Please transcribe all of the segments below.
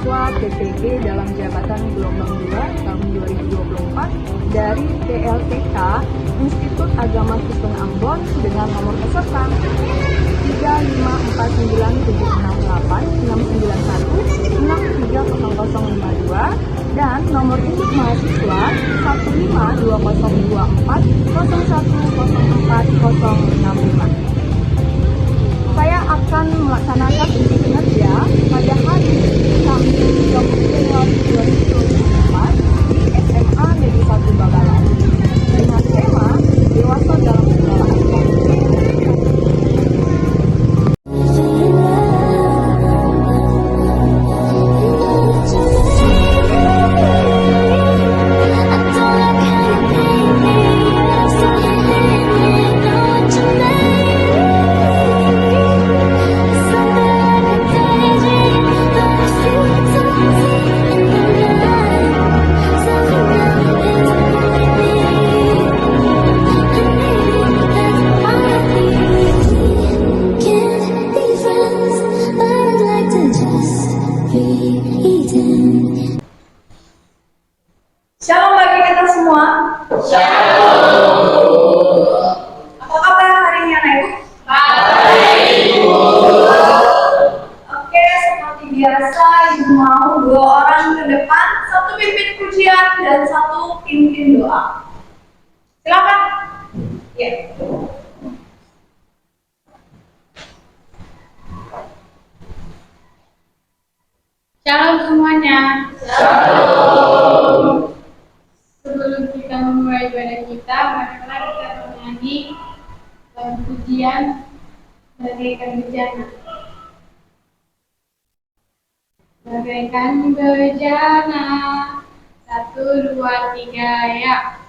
mahasiswa TPG dalam jabatan gelombang 2 tahun 2024 dari TLTK Institut Agama Kristen Ambon dengan nomor peserta 35498691691630052 dan nomor induk mahasiswa 15224010465. Saya akan melaksanakan inti kinerja pada hari Kamis 20 Januari 2024 di SMA Negeri 1 Bagalan dengan tema Dewasa dalam Segala Aspek. Shalom bagi kita semua. Shalom. Apa kabar hari ini anak-ibu? Baik, Ibu. Oke, seperti biasa Ibu mau 2 orang ke depan, 1 pimpin pujian dan 1 pimpin doa. Silakan. Ya. Shalom semuanya. Shalom. Sebelum kita memulai ibadah kita, marilah kita menyanyi lagu pujian bagaikan bejana. Bagaikan bejana, 1, 2, 3, ya.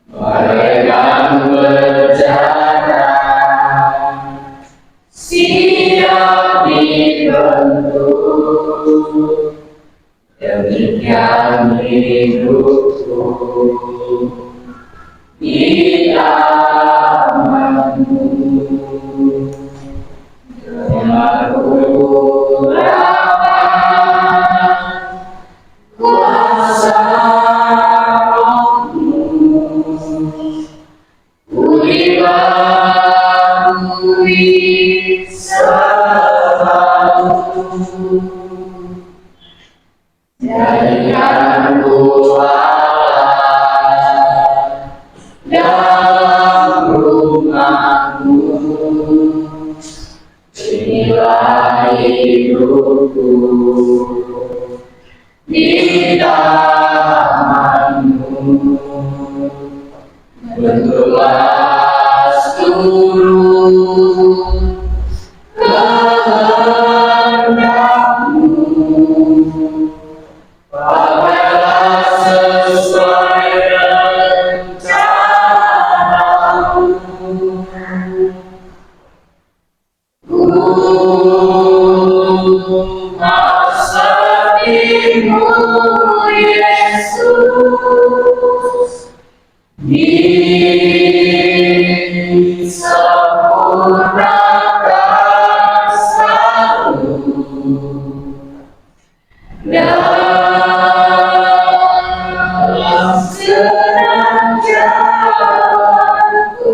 Bagaikan bejana, siap dibentuk, demikian hidupku di tangan-Mu. Aku rapat kuasa Roh-Mu, ku dibangun selalu. Jadikan ku Allah dalam rumah-Mu, inilah hidupku di tangan-Mu. Bentuklah seluruh kehendak-Mu, pakailah sesuai rencana-Mu. Ku mau seperti-Mu, Yesus, disempurnakan selalu dalam segenap jalanku,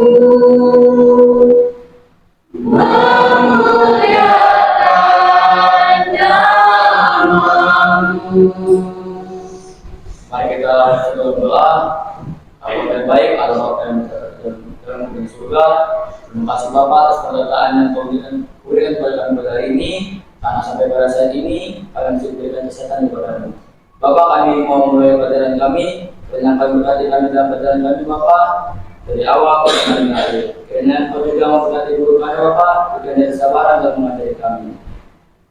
memuliakan nama-Mu. Mari kita berdoa. Allah yang baik, Allah yang terang di surga. Terima kasih Bapak atas penderitaan yang Kau berikan kepada kami pada hari ini. Karena sampai pada saat ini kalian masih berikan kesehatan kepada-Mu. Bapak, kami mau mulai pelajaran kami. Kiranya kami berkati kami dalam pelajaran kami Bapak, dari awal sampai akhir. Kiranya Kau juga mau berkati guru kami Bapak, kiranya kesabaran dalam mengajari kami.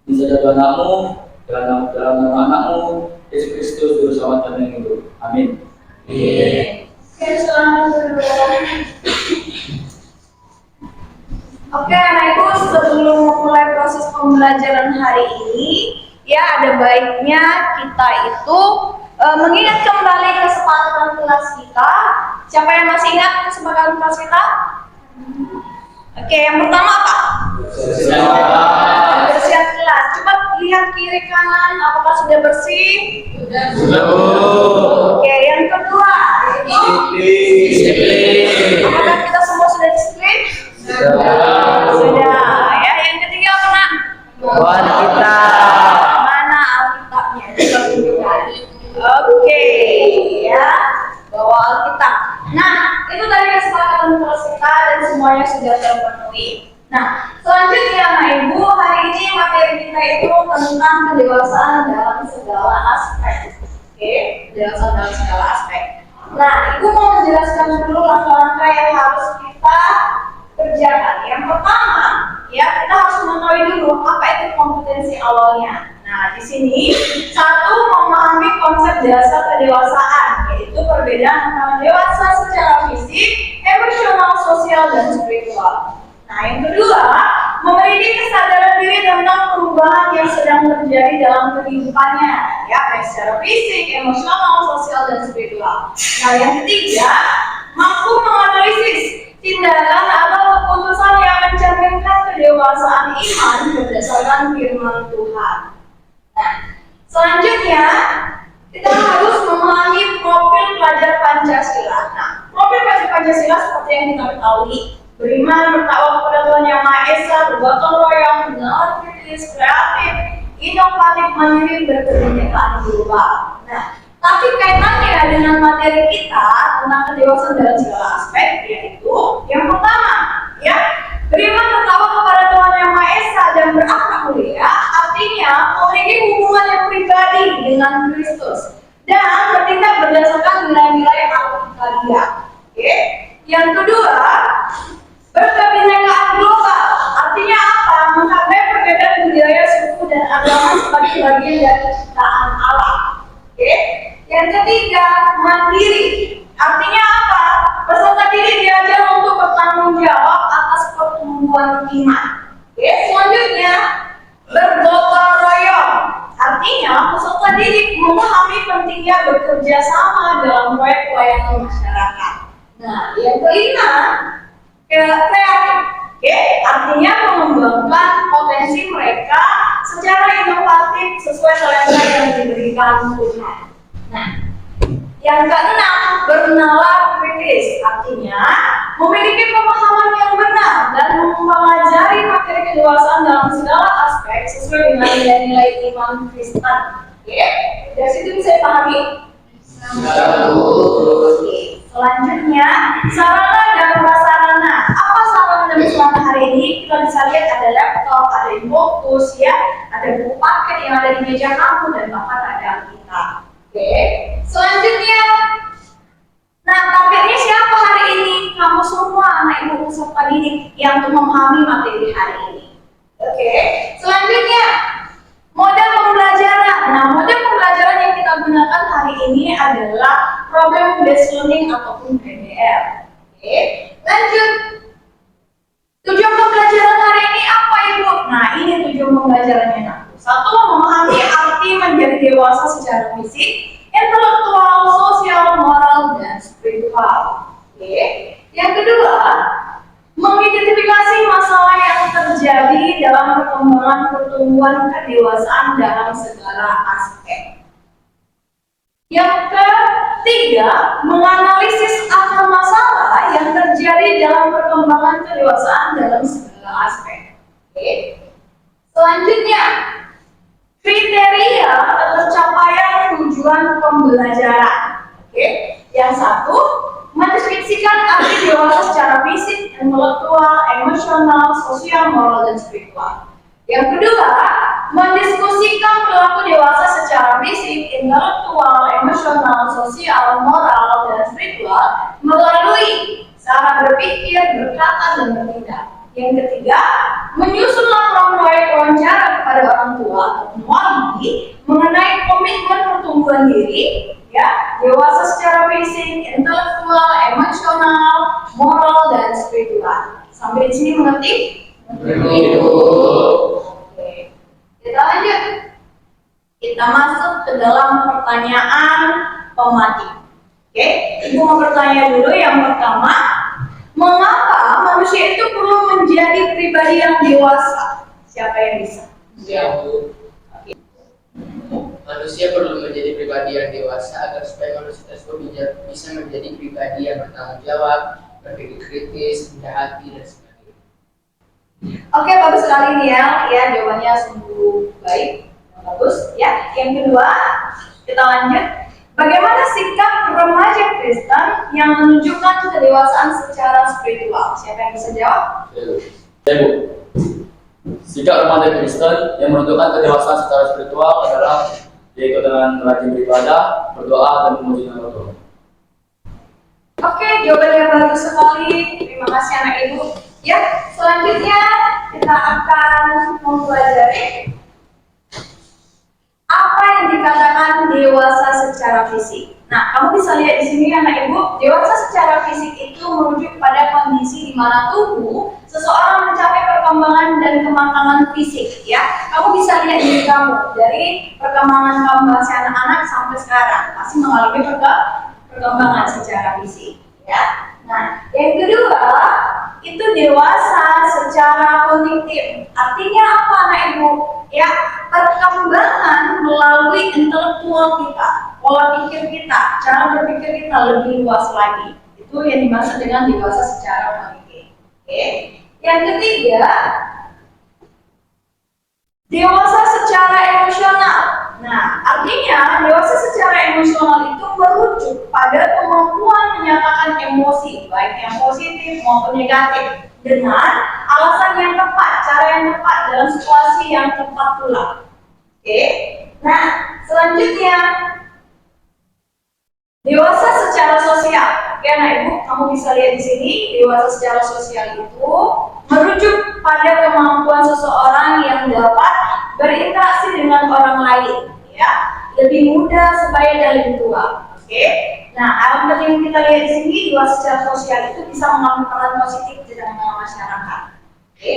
Ini saja Tuhan Anak-Mu, dalam nama Anak-Mu, Yesus Kristus, Juru Selamat kami yang hidup. Amin. Oke, selamat berdoa. Oke, anak-ibu, sebelum memulai proses pembelajaran hari ini, ya ada baiknya kita itu mengingat kembali kesepakatan kelas kita. Siapa yang masih ingat kesepakatan kelas kita? Oke, yang pertama apa? Kebersihan kelas. Coba lihat kiri kanan, apakah sudah bersih? Sudah. Oke, yang kedua Disiplin. apakah kita semua sudah disiplin? Sudah. Ya, yang ketiga apa nak? Kawan kita. Mana Alkitabnya? Coba tunjukkan. Oke, ya, bawa Alkitab. Nah, itu tadi kesepakatan kelas kita dan semuanya sudah terpenuhi. Nah, selanjutnya Anak Ibu, hari ini materi kita itu tentang kedewasaan dalam segala aspek. Oke, kedewasaan dalam segala aspek. Nah, Ibu mau menjelaskan dulu langkah-langkah yang harus kita kerjakan. Yang pertama, ya kita harus mengetahui dulu apa itu kompetensi awalnya. Nah, di sini satu, memahami konsep dasar kedewasaan, yaitu perbedaan antara dewasa secara fisik, emosional, sosial, dan spiritual. Nah, yang kedua, memiliki kesadaran diri tentang perubahan yang sedang terjadi dalam kehidupannya, ya, baik secara fisik, emosional, sosial, dan spiritual. Nah, yang ketiga, mampu menganalisis tindakan atau keputusan yang mencerminkan kedewasaan iman berdasarkan firman Tuhan. Nah, selanjutnya kita harus memahami profil pelajar Pancasila. Nah, profil pelajar Pancasila seperti yang kita ketahui, beriman, bertakwa kepada Tuhan Yang Maha Esa, bergotong royong, bernalar kritis, kreatif, inovatif, mandiri, berkebinekaan global. Nah, tapi kaitannya dengan materi kita tentang kedewasaan dalam segala aspek, yaitu yang pertama, ya, beriman, bertakwa kepada Tuhan Yang Maha Esa dan berakhlak mulia, artinya memiliki hubungan yang pribadi dengan Kristus dan bertindak berdasarkan nilai-nilai Alkitab. Oke. Yang kedua, berkebinekaan global, artinya apa? Menghargai perbedaan budaya, suku, dan agama sebagai bagian dari ciptaan Allah. Oke. Yang ketiga, mandiri, artinya apa? Peserta didik diajar untuk bertanggung jawab atas pertumbuhan iman. Oke. Selanjutnya, bergotong royong, artinya peserta didik memahami pentingnya bekerja sama dalam proyek pelayanan masyarakat. Nah, yang kelima, kreatif, oke, artinya mengembangkan potensi mereka secara inovatif sesuai talenta yang diberikan Tuhan. Nah, yang keenam, bernalar kritis, artinya memiliki pemahaman yang benar dan mempelajari materi kedewasaan dalam segala aspek sesuai dengan nilai-nilai iman Kristen. Oke, dari situ bisa dipahami? Oke. Selanjutnya, sarana dan prasarana. Apa sarana dan prasarana hari ini? Kita bisa lihat ada laptop, ada infocus, ya, ada buku paket yang ada di meja kamu dan bahkan ada Alkitab. Oke. Selanjutnya, nah, targetnya siapa hari ini? Kamu semua anak ibu peserta didik yang memahami materi hari ini. Oke. Selanjutnya, model pembelajaran. Nah, model pembelajaran yang kita gunakan hari ini adalah problem based learning ataupun PBL. Oke. Lanjut. Tujuan pembelajaran hari ini apa, Ibu? Nah, ini tujuan pembelajarannya. Nah, satu, memahami arti menjadi dewasa secara fisik, intelektual, sosial, moral, dan spiritual. Oke. Yang kedua, mengidentifikasi masalah yang terjadi dalam perkembangan pertumbuhan kedewasaan dalam segala aspek. Yang ketiga, menganalisis akar masalah yang terjadi dalam perkembangan kedewasaan dalam segala aspek. Oke. Selanjutnya, kriteria tercapaian tujuan pembelajaran. Oke. Yang satu, mendeskripsikan arti dewasa secara fisik, intelektual, emosional, sosial, moral, dan spiritual. Yang kedua, mendiskusikan perilaku dewasa secara fisik, intelektual, emosional, sosial, moral, dan spiritual melalui cara berpikir, berkata, dan bertindak. Yang ketiga, menyusun laporan proyek wawancara kepada orang tua atau wali mengenai komitmen pertumbuhan diri, ya, dewasa secara fisik, intelektual, emosional, moral, dan spiritual. Sampai di sini mengerti? Oke. Kita lanjut. Kita masuk ke dalam pertanyaan pematik. Oke, Ibu mau bertanya dulu yang pertama, mengapa manusia itu perlu menjadi pribadi yang dewasa? Siapa yang bisa? Siap. Oke. Manusia perlu menjadi pribadi yang dewasa agar supaya manusia tersebut bisa menjadi pribadi yang bertanggung jawab, berpikir kritis, rendah hati, dan sebagainya. Oke, bagus sekali nih ya. Ya, jawabannya sungguh baik. Bagus ya. Yang kedua, kita lanjut. Bagaimana sikap remaja Kristen yang menunjukkan kedewasaan secara spiritual? Siapa yang bisa jawab? Ya, Bu. Sikap remaja Kristen yang menunjukkan kedewasaan secara spiritual adalah yaitu dengan rajin beribadah, berdoa, dan memuji nama Tuhan. Oke, jawabannya bagus sekali. Terima kasih anak ibu. Ya, selanjutnya kita akan mempelajari apa yang dikatakan dewasa secara fisik. Nah, kamu bisa lihat di sini anak ibu, dewasa secara fisik itu merujuk pada kondisi di mana tubuh seseorang mencapai perkembangan dan kematangan fisik. Ya, kamu bisa lihat diri kamu dari perkembangan kamu masih anak-anak sampai sekarang masih mengalami perkembangan secara fisik. Ya, nah yang kedua itu dewasa secara kognitif. Artinya apa anak ibu? Ya, perkembangan melalui intelektual kita, pola pikir kita, cara berpikir kita lebih luas lagi. Itu yang dimaksud dengan dewasa secara kognitif. Oke. Yang ketiga, dewasa secara emosional. Nah, artinya dewasa secara emosional itu merujuk pada kemampuan menyatakan emosi, baik yang positif maupun negatif, dengan alasan yang tepat, cara yang tepat dalam situasi yang tepat pula. Oke. Nah, selanjutnya dewasa secara sosial. Oke, anak ibu, kamu bisa lihat di sini dewasa secara sosial itu merujuk pada kemampuan seseorang yang dapat berinteraksi dengan orang lain, ya, lebih muda supaya dari tua. Oke. Nah, hal penting kita lihat di sini dewasa secara sosial itu bisa mengambil peran positif di tengah masyarakat. Oke.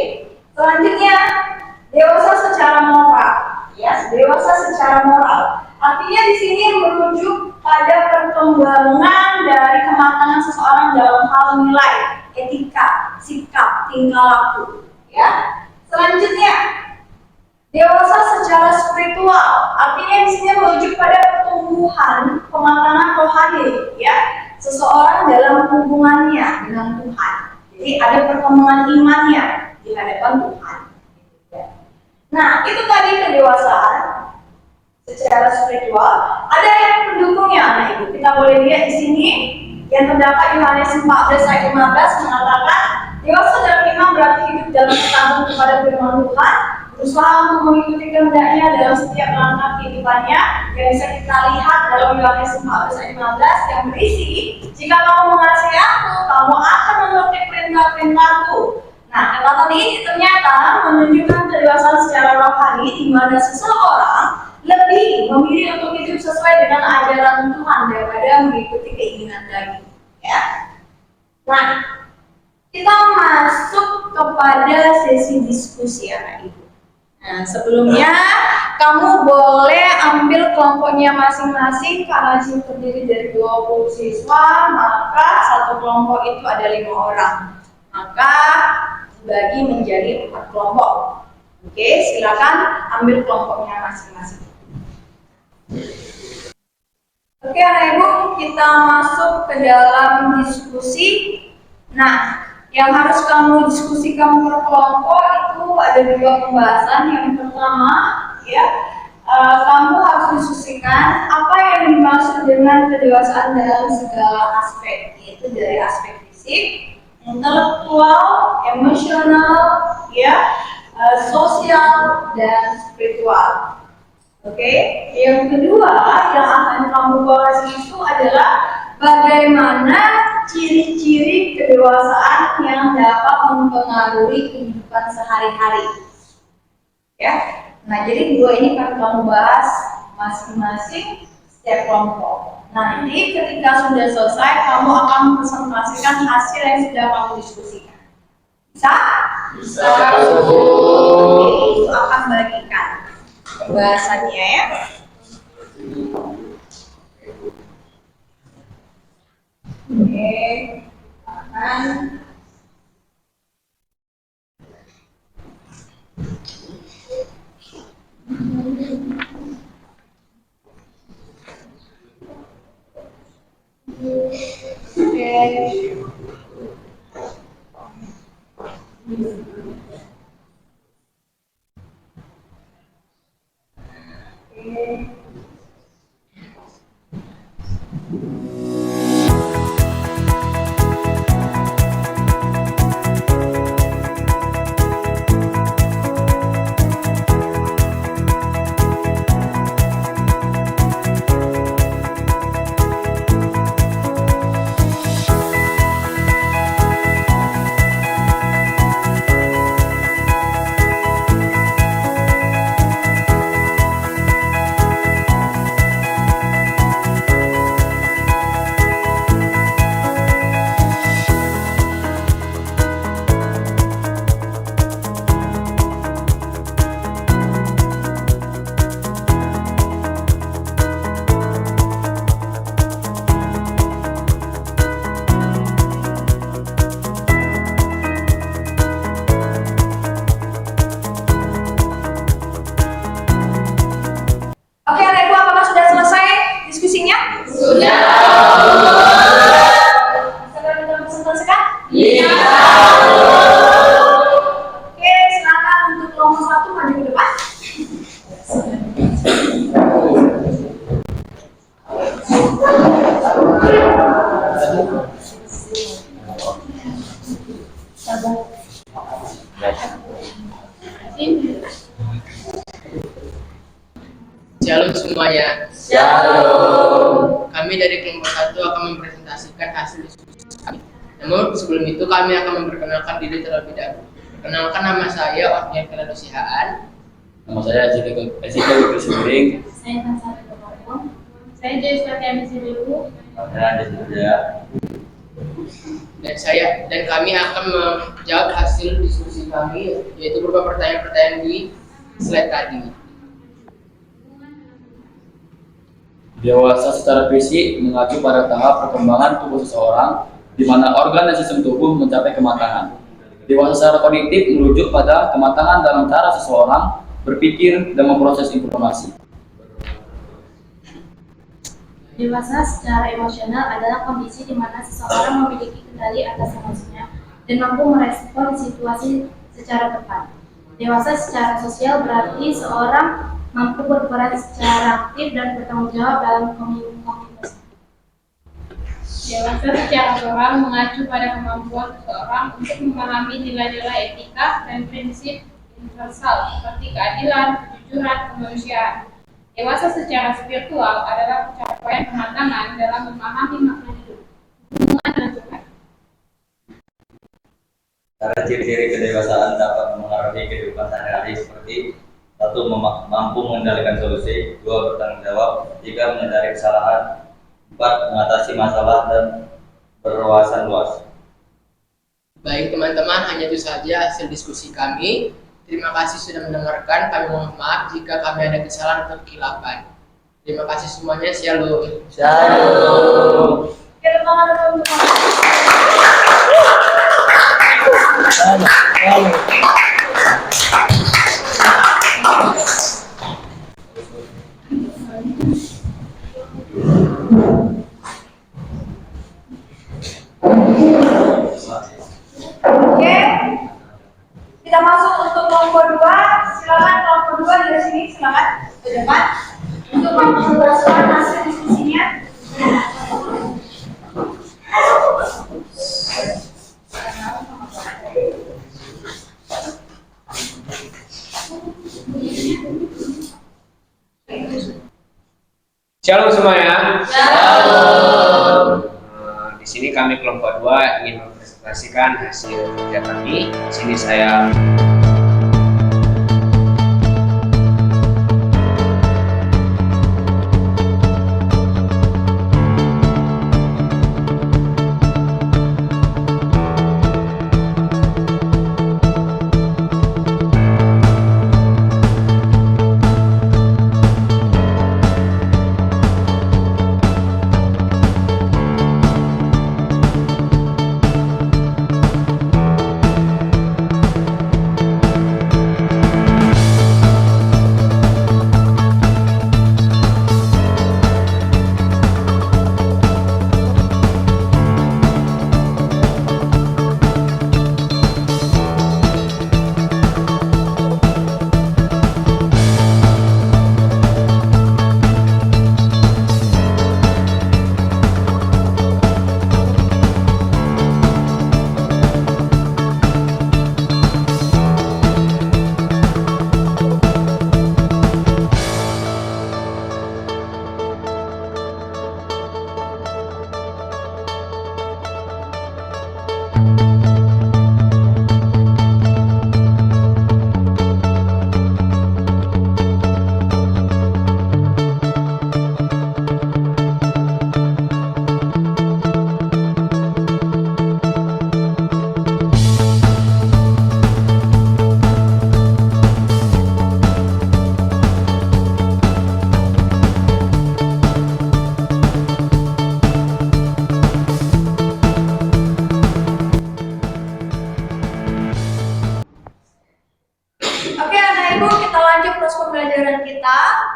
Selanjutnya dewasa secara moral, ya, dewasa secara moral. Artinya di sini merujuk pada perkembangan dari kematangan seseorang dalam hal nilai, etika, sikap, tingkah laku. Ya. Selanjutnya, dewasa secara spiritual. Artinya di sini merujuk pada pertumbuhan, kematangan rohani, ya, seseorang dalam hubungannya dengan Tuhan. Jadi ada perkembangan imannya di hadapan Tuhan. Nah, itu tadi kedewasaan secara spiritual. Ada yang pendukungnya, anak ibu. Kita boleh lihat di sini yang terdapat Yohanes 14 ayat 15 mengatakan dewasa dalam iman berarti hidup dalam ketaatan kepada firman Tuhan, berusaha untuk mengikuti kehendaknya dalam setiap langkah kehidupannya, yang bisa kita lihat dalam Yohanes 14 ayat 15 yang berisi, jika kamu mengasihi aku, kamu akan mengerti perintah-perintahku. Nah, catatan ini ternyata menunjukkan kedewasaan secara rohani di mana seseorang lebih memilih untuk hidup sesuai dengan ajaran Tuhan daripada mengikuti keinginan daging. Ya. Nah, kita masuk kepada sesi diskusi anak ibu. Nah, sebelumnya kamu boleh ambil kelompoknya masing-masing karena di sini terdiri dari 20 siswa, maka satu kelompok itu ada 5 orang. Maka dibagi menjadi 4 kelompok. Oke, silakan ambil kelompoknya masing-masing. Oke, anak ibu, kita masuk ke dalam diskusi. Nah, yang harus kamu diskusikan per kelompok itu ada 2 pembahasan. Yang pertama, ya, kamu harus diskusikan apa yang dimaksud dengan kedewasaan dalam segala aspek, yaitu dari aspek fisik, intelektual, emosional, ya, sosial, dan spiritual. Oke, yang kedua yang akan kamu bahas itu adalah bagaimana ciri-ciri kedewasaan yang dapat mempengaruhi kehidupan sehari-hari. Ya, nah jadi 2 ini akan kamu bahas masing-masing setiap kelompok. Nanti ketika sudah selesai, kamu akan presentasikan hasil yang sudah kamu diskusikan. Bisa? Bisa. Itu akan bagikan pembahasannya ya. Oke, akan Oke, anak ibu, apakah sudah selesai diskusinya? Sudah. Sudah kita presentasikan? Iya. Oke, silakan untuk kelompok 1 maju ke depan. Shalom semuanya. Shalom. Kami dari kelompok 1 akan mempresentasikan hasil diskusi kami. Namun sebelum itu kami akan memperkenalkan diri terlebih dahulu. Perkenalkan, nama saya Ornian Kelado Sihaan. Nama saya Jessica Wikirsibring. Saya Hansara Kepopong. Saya Joyce Tiami Sibiru. Saya Jessica. Dan kami akan menjawab hasil diskusi kami, yaitu berupa pertanyaan-pertanyaan di slide tadi. Dewasa secara fisik mengacu pada tahap perkembangan tubuh seseorang, di mana organ dan sistem tubuh mencapai kematangan. Dewasa secara kognitif merujuk pada kematangan dalam cara seseorang berpikir dan memproses informasi. Dewasa secara emosional adalah kondisi di mana seseorang memiliki kendali atas emosinya dan mampu merespon situasi secara tepat. Dewasa secara sosial berarti seorang mampu berperan secara aktif dan bertanggung jawab dalam komunikasi. Dewasa secara moral mengacu pada kemampuan seseorang untuk memahami nilai-nilai etika dan prinsip universal seperti keadilan, kejujuran, kemanusiaan. Dewasa secara spiritual adalah pencapaian kematangan dalam memahami makna hidup, hubungan dengan Tuhan. Cara ciri-ciri kedewasaan dapat mengaruhi kehidupan sehari-hari seperti 1. Mampu mengendalikan solusi, 2. Bertanggung jawab, 3. Menyadari kesalahan, 4. Mengatasi masalah dan berwawasan luas. Baik teman-teman, hanya itu saja hasil diskusi kami. Terima kasih sudah mendengarkan. Kami mohon maaf jika kami ada kesalahan atau kekhilafan. Terima kasih semuanya. Shalom. Shalom. Oke, teman-teman untuk Oke, kita masuk untuk kelompok 2. Silakan kelompok 2 dari sini, silakan ke depan untuk memperjelaskan hasil diskusinya. Shalom semuanya. Shalom. Di sini kami kelompok 2 ingin mempresentasikan hasil kerja kami. Di sini saya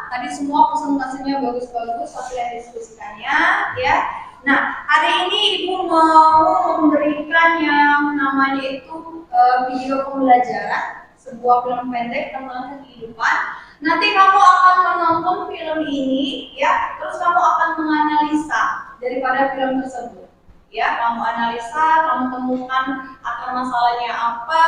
Tadi semua presentasinya bagus-bagus hasil yang diskusikannya ya. Nah, hari ini Ibu mau memberikan yang namanya itu video pembelajaran, sebuah film pendek tentang kehidupan. Nanti kamu akan menonton film ini ya, terus kamu akan menganalisa daripada film tersebut. Ya, kamu analisa, kamu temukan akar masalahnya apa,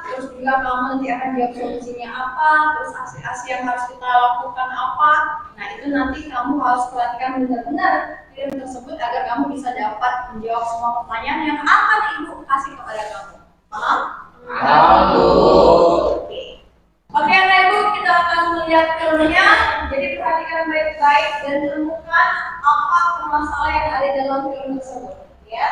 terus juga kamu nanti akan jawab solusinya apa, terus aksi-aksi yang harus kita lakukan apa. Nah, itu nanti kamu harus perhatikan benar-benar film tersebut agar kamu bisa dapat menjawab semua pertanyaan yang akan Ibu kasih kepada kamu. Paham? Oke. Oke, nah Ibu, kita akan melihat filmnya. Jadi perhatikan baik-baik dan temukan apa permasalahan yang ada dalam film tersebut. Ya.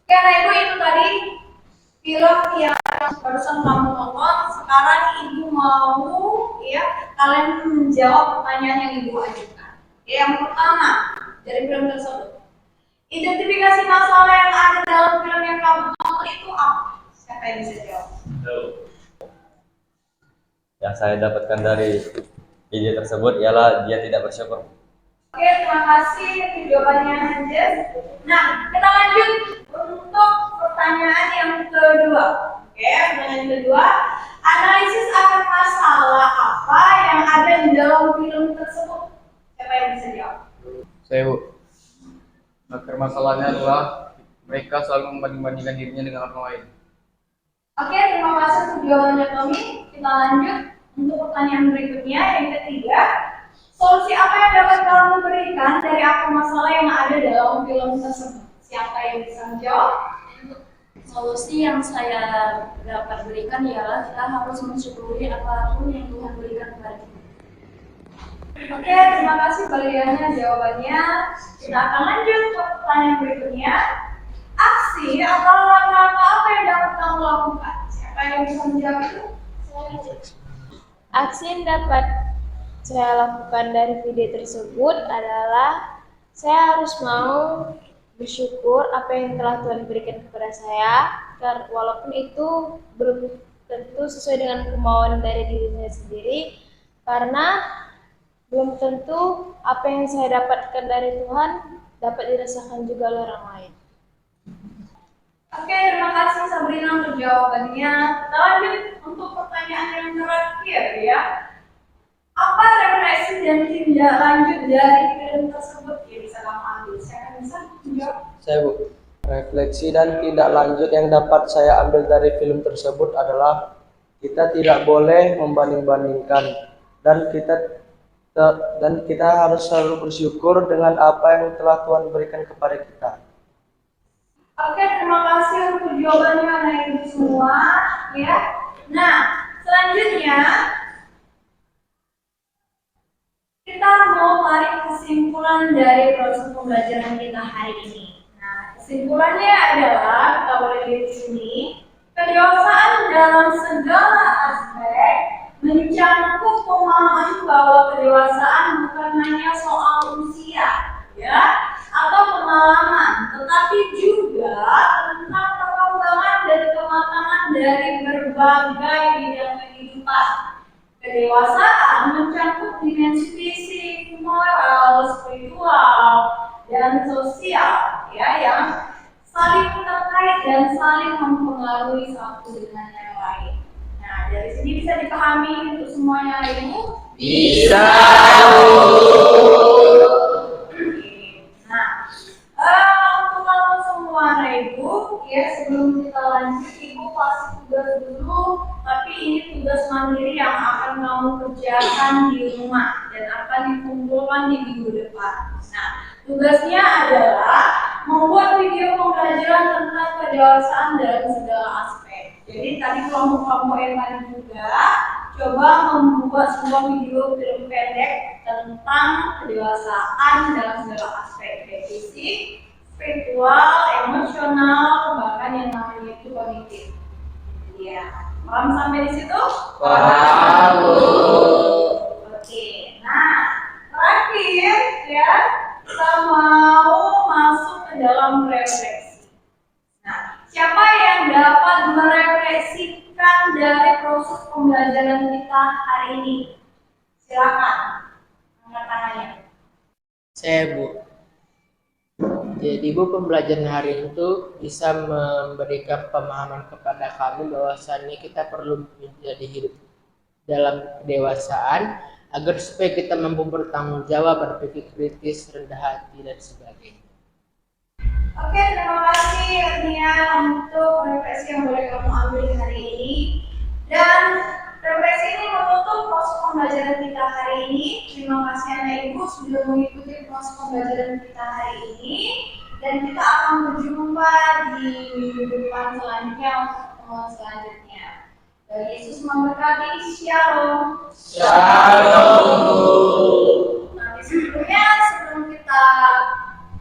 Karena itu tadi film yang barusan kamu tonton. Sekarang Ibu mau ya kalian menjawab pertanyaan yang Ibu ajukan. Ya, yang pertama dari film tersebut, identifikasi masalah yang ada dalam film yang kamu tonton itu apa? Siapa yang bisa jawab? Yang saya dapatkan dari video tersebut ialah dia tidak bersyukur. Oke, terima kasih untuk jawabannya Anjas. Nah, kita lanjut untuk pertanyaan yang kedua. Oke, pertanyaan kedua, analisis akan masalah apa yang ada di dalam film tersebut? Siapa yang bisa jawab? Saya, Bu. Akar masalahnya adalah mereka selalu membanding-bandingkan dirinya dengan orang lain. Oke, terima kasih untuk jawabannya Tommy. Kita lanjut untuk pertanyaan berikutnya yang ketiga. Solusi apa yang dapat kamu berikan dari akar masalah yang ada dalam film tersebut? Siapa yang bisa menjawab? Solusi yang saya dapat berikan ialah kita harus mensyukuri apapun yang Tuhan berikan kepada kita. Oke, terima kasih Baliannya jawabannya. Kita akan lanjut ke pertanyaan berikutnya. Aksi atau langkah apa yang dapat kamu lakukan? Siapa yang bisa menjawab itu? Aksi yang dapat saya lakukan dari video tersebut adalah saya harus mau bersyukur apa yang telah Tuhan berikan kepada saya, walaupun itu belum tentu sesuai dengan kemauan dari diri saya sendiri, karena belum tentu apa yang saya dapatkan dari Tuhan dapat dirasakan juga oleh orang lain. Oke, terima kasih Sabrina untuk jawabannya. Kita lanjut untuk pertanyaan yang terakhir ya. Apa refleksi dan tindak lanjut dari film tersebut? Ya, bisa kamu ambil. Siapa yang bisa menjawab? Saya, Bu. Refleksi dan tindak lanjut yang dapat saya ambil dari film tersebut adalah kita tidak boleh membanding-bandingkan dan kita harus selalu bersyukur dengan apa yang telah Tuhan berikan kepada kita. Oke, terima kasih untuk jawabannya anak ibu semua ya. Nah, selanjutnya kita mau tarik kesimpulan dari proses pembelajaran kita hari ini. Nah, kesimpulannya adalah kita boleh lihat di sini, kedewasaan dalam segala aspek mencangkup pemahaman bahwa kedewasaan bukan hanya soal usia, ya, atau pengalaman, tetapi juga tentang perkembangan dan kematangan dari berbagai bidang kehidupan. Kedewasaan mencakup dimensi fisik, moral, spiritual, dan sosial, ya, yang saling terkait dan saling mempengaruhi satu dengan yang lain. Nah, dari sini bisa dipahami untuk semuanya Ibu? Bisa. Untuk semua Ibu, ya sebelum kita lanjut, Ibu kasih tugas dulu, tapi ini tugas mandiri yang akan kamu kerjakan di rumah dan akan dikumpulkan di minggu depan. Nah, tugasnya adalah membuat video pembelajaran tentang kedewasaan dalam segala aspek. Jadi tadi kelompok-kelompok yang lain juga coba membuat sebuah video film pendek tentang kedewasaan dalam segala aspek, baik fisik, spiritual, emosional, bahkan yang namanya itu kognitif. Ya, paham sampai di situ? Paham. Oke, nah terakhir ya kita mau masuk ke dalam refleksi. Nah, siapa yang dapat merefleksikan dari proses pembelajaran kita hari ini? Silakan, angkat tangannya. Saya Bu. Jadi Bu, pembelajaran hari itu bisa memberikan pemahaman kepada kami bahwasannya kita perlu menjadi hidup dalam kedewasaan agar supaya kita mampu bertanggung jawab, berpikir kritis, rendah hati dan sebagainya. Oke, terima kasih Nia untuk refleksi yang boleh kamu ambil hari ini. Dan refleksi ini menutup proses pembelajaran kita hari ini. Terima kasih anak ibu sudah mengikuti proses pembelajaran kita hari ini. Dan kita akan berjumpa di minggu depan selanjutnya untuk pertemuan selanjutnya. Dan Yesus memberkati. Shalom. Shalom. Nah, sebelumnya sebelum kita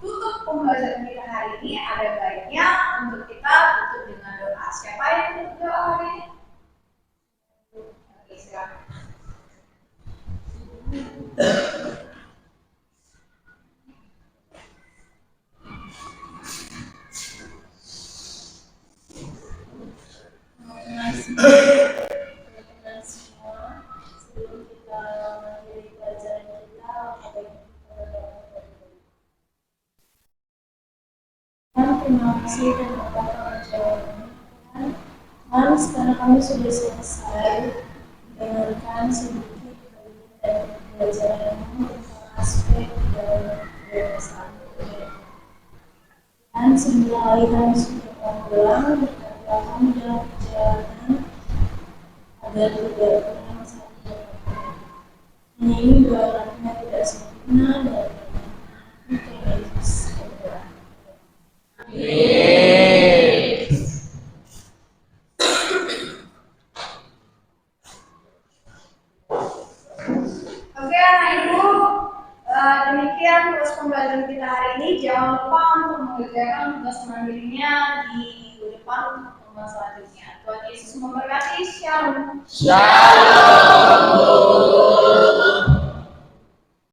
tutup pembelajaran kita hari ini, ada baiknya untuk kita tutup dengan doa. Siapa yang tutup doa hari ini? Oke, silakan. Teman-teman semua, sebelum kita mengakhiri pelajaran kita, terima kasih dan berkata jawaban. Tuhan, sekarang kami sudah selesai mendengarkan sedikit dari pelajaran tentang aspek dalam kedewasaan. Dan semua aliran sudah pulang, berkata kami dalam perjalanan agar tidak pernah saling. Hanya ini dua anaknya tidak sempurna dan Tuhan Yesus. Oke anak ibu, demikian proses pembelajaran kita hari ini. Jangan lupa untuk mengerjakan tugas mandirinya di minggu depan untuk pertemuan selanjutnya. Tuhan Yesus memberkati. Shalom. Shalom.